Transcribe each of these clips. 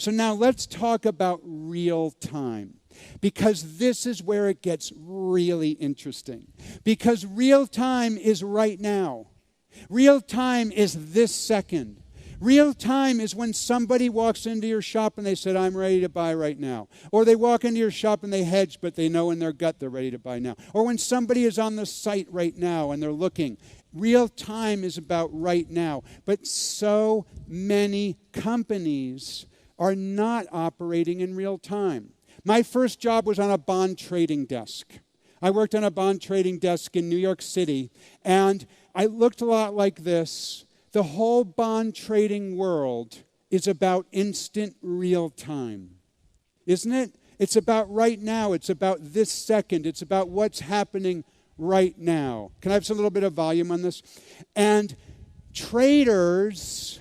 So now let's talk about real time, because this is where it gets really interesting. Because real time is right now. Real time is this second. Real time is when somebody walks into your shop and they said, I'm ready to buy right now. Or they walk into your shop and they hedge, but they know in their gut they're ready to buy now. Or when somebody is on the site right now and they're looking. Real time is about right now. But so many companies are not operating in real time. My first job was on a bond trading desk. I worked on a bond trading desk in New York City, and I looked a lot like this. The whole bond trading world is about instant real time, isn't it? It's about right now. It's about this second. It's about what's happening right now. Can I have a little bit of volume on this? And traders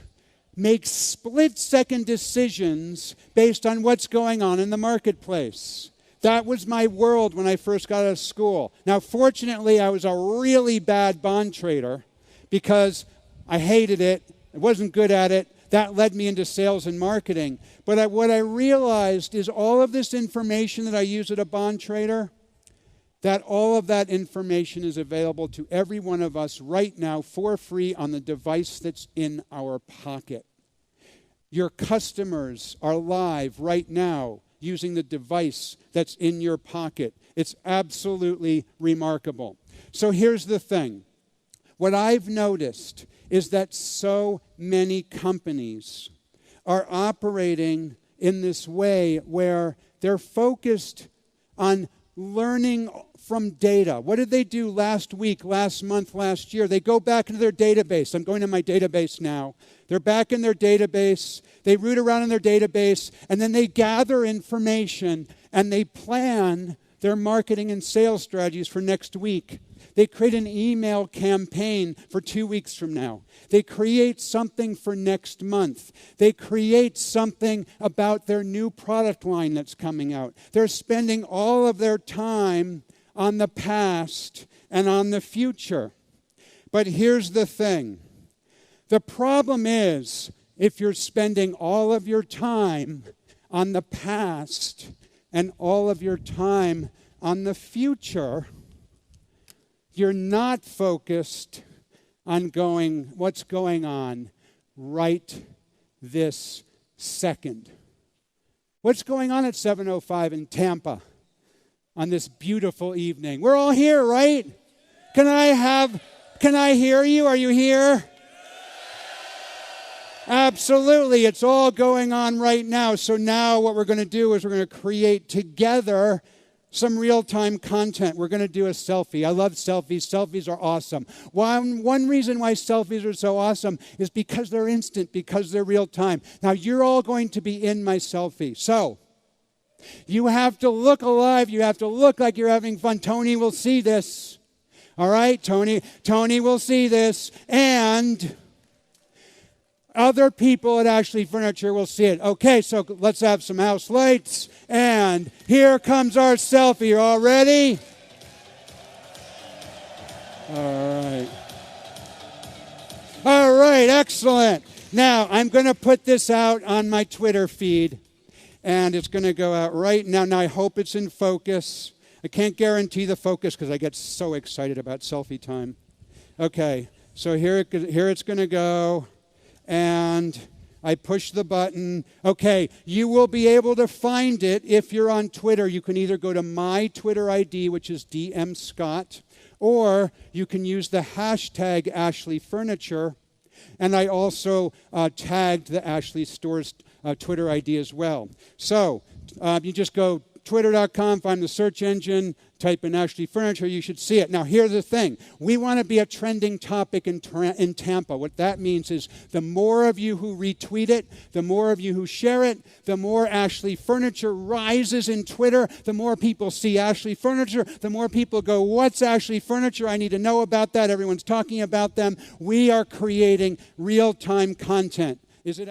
make split-second decisions based on what's going on in the marketplace. That was my world when I first got out of school. Now, fortunately, I was a really bad bond trader because I hated it. I wasn't good at it. That led me into sales and marketing. But what I realized is all of this information that I use as a bond trader, that all of that information is available to every one of us right now for free on the device that's in our pocket. Your customers are live right now using the device that's in your pocket. It's absolutely remarkable. So here's the thing. What I've noticed is that so many companies are operating in this way where they're focused on learning from data. What did they do last week, last month, last year? They go back into their database. I'm going to my database now. They're back in their database. They root around in their database, and then they gather information, and they plan their marketing and sales strategies for next week. They create an email campaign for 2 weeks from now. They create something for next month. They create something about their new product line that's coming out. They're spending all of their time on the past and on the future. But here's the thing. The problem is, if you're spending all of your time on the past and all of your time on the future, you're not focused on what's going on right this second. What's going on at 7:05 in Tampa on this beautiful evening? We're all here, right? Can I hear you? Are you here? Absolutely. It's all going on right now. So now what we're going to do is we're going to create together some real-time content. We're going to do a selfie. I love selfies. Selfies are awesome. One reason why selfies are so awesome is because they're instant, because they're real-time. Now, you're all going to be in my selfie. So, you have to look alive. You have to look like you're having fun. Tony will see this. All right? Tony will see this. And other people at Ashley Furniture will see it. Okay, so let's have some house lights. And here comes our selfie. You all ready? All right. All right, excellent. Now, I'm going to put this out on my Twitter feed. And it's going to go out right now. Now, I hope it's in focus. I can't guarantee the focus because I get so excited about selfie time. Okay, so here it's going to go. And I push the button. Okay, you will be able to find it if you're on Twitter. You can either go to my Twitter ID, which is DM Scott, or you can use the hashtag Ashley Furniture. And I also tagged the Ashley Store's Twitter ID as well. So you just go twitter.com, find the search engine, type in Ashley Furniture, you should see it. Now, here's the thing. We want to be a trending topic in Tampa. What that means is the more of you who retweet it, the more of you who share it, the more Ashley Furniture rises in Twitter, the more people see Ashley Furniture, the more people go, what's Ashley Furniture? I need to know about that. Everyone's talking about them. We are creating real-time content. Is it